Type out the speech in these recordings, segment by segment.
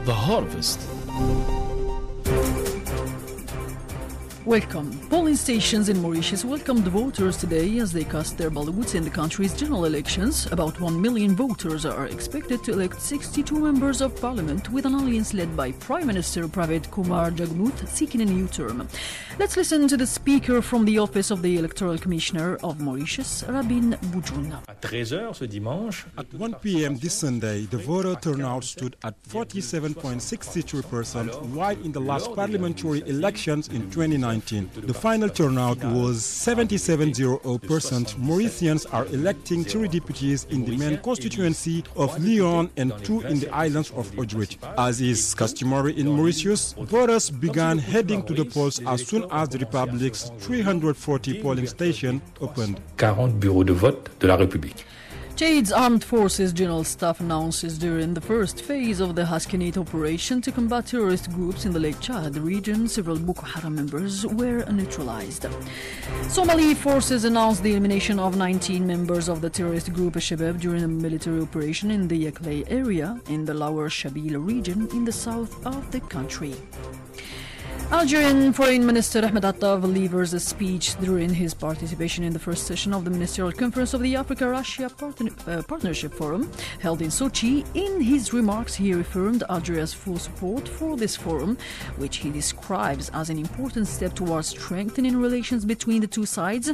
The Harvest. Welcome. Polling stations in Mauritius welcomed voters today as they cast their ballots in the country's general elections. About 1 million voters are expected to elect 62 members of parliament, with an alliance led by Prime Minister Pravid Kumar Jagmuth seeking a new term. Let's listen to the speaker from the office of the Electoral Commissioner of Mauritius, Rabin Boujoun. At 1 p.m. this Sunday, the voter turnout stood at 47.63%, while in the last parliamentary elections in 2019, the final turnout was 77.00%. Mauritians are electing 3 deputies in the main constituency of Lyon and 2 in the islands of Odjuit. As is customary in Mauritius, voters began heading to the polls as soon as the Republic's 340 polling stations opened. 40 bureaux de vote de la République. Chad's Armed Forces General Staff announces during the first phase of the Haskanate operation to combat terrorist groups in the Lake Chad region, several Boko Haram members were neutralized. Somali forces announced the elimination of 19 members of the terrorist group Shabab during a military operation in the Yaklay area in the Lower Shabelle region in the south of the country. Algerian Foreign Minister Ahmed Attaf delivers a speech during his participation in the first session of the Ministerial Conference of the Africa-Russia Partnership Forum held in Sochi. In his remarks, he reaffirmed Algeria's full support for this forum, which he describes as an important step towards strengthening relations between the two sides.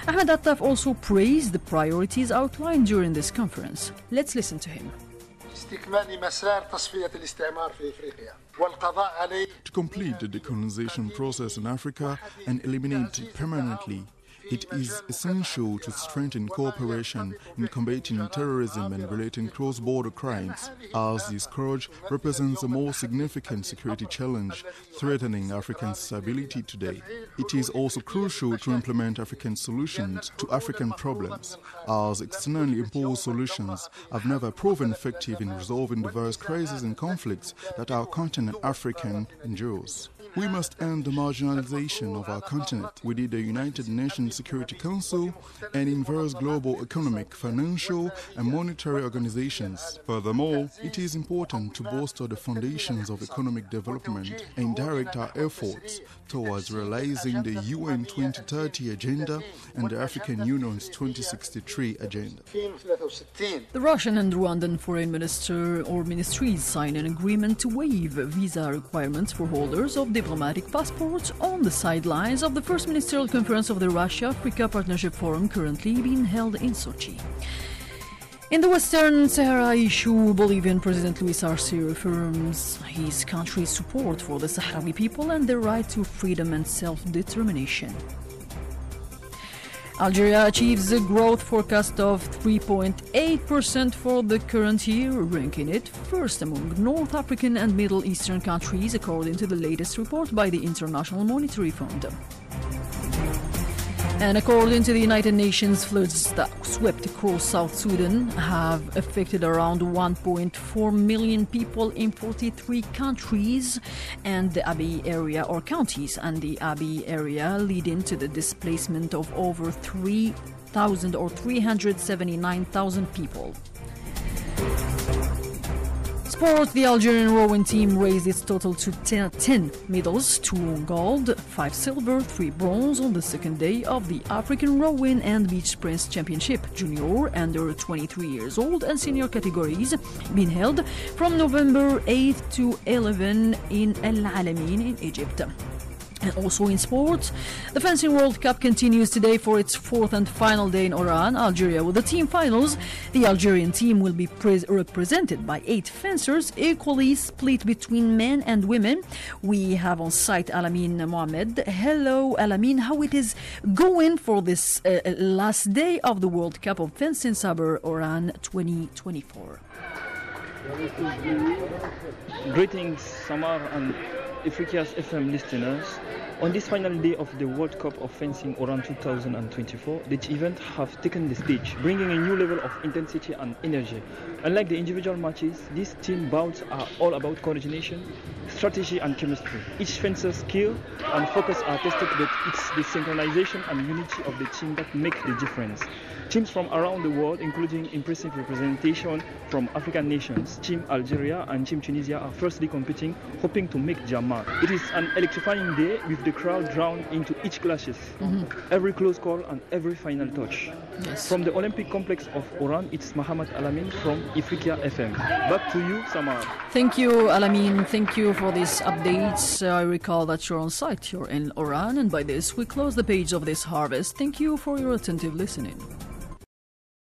Ahmed Attaf also praised the priorities outlined during this conference. Let's listen to him. To complete the decolonization process in Africa and eliminate it permanently, it is essential to strengthen cooperation in combating terrorism and related cross-border crimes, as this scourge represents a more significant security challenge threatening African stability today. It is also crucial to implement African solutions to African problems, as externally imposed solutions have never proven effective in resolving diverse crises and conflicts that our continent African endures. We must end the marginalization of our continent within the United Nations Security Council and in various global economic, financial and monetary organizations. Furthermore, it is important to bolster the foundations of economic development and direct our efforts towards realizing the UN 2030 Agenda and the African Union's 2063 Agenda. The Russian and Rwandan foreign ministries signed an agreement to waive visa requirements for holders of diplomatic passports on the sidelines of the first ministerial conference of the Russia-Africa Partnership Forum currently being held in Sochi. In the Western Sahara issue, Bolivian President Luis Arce reaffirms his country's support for the Sahrawi people and their right to freedom and self-determination. Algeria achieves a growth forecast of 3.8% for the current year, ranking it first among North African and Middle Eastern countries, according to the latest report by the International Monetary Fund. And according to the United Nations, floods that swept across South Sudan have affected around 1.4 million people in 43 countries and the Abyei area or counties, and the Abyei area leading to the displacement of over 3,000 or 379,000 people. Sport, the Algerian rowing team raised its total to 10 medals, 2 gold, 5 silver, 3 bronze on the second day of the African Rowing and Beach Sprints Championship, junior, under 23 years old and senior categories, being held from November 8th to 11 in El Alamein in Egypt. And also in sports, the Fencing World Cup continues today for its 4th and final day in Oran, Algeria. With the team finals, the Algerian team will be represented by 8 fencers, equally split between men and women. We have on site Alamin Mohamed. Hello, Alamin. How it is going for this last day of the World Cup of Fencing Saber Oran 2024? Greetings, Samar and Ifrikya's FM listeners. On this final day of the World Cup of Fencing Oran 2024, the event have taken the stage, bringing a new level of intensity and energy. Unlike the individual matches, these team bouts are all about coordination, strategy and chemistry. Each fencer's skill and focus are tested, but it's the synchronization and unity of the team that make the difference. Teams from around the world, including impressive representation from African nations, Team Algeria and Team Tunisia are firstly competing, hoping to make their mark. It is an electrifying day with the crowd drawn into each clashes, every close call and every final touch. Yes. From the Olympic complex of Oran, it's Mohamed Alamin from Ifrikya FM. Back to you, Samar. Thank you, Alamin. Thank you for these updates. I recall that you're on site, you're in Oran, and by this we close the page of this harvest. Thank you for your attentive listening.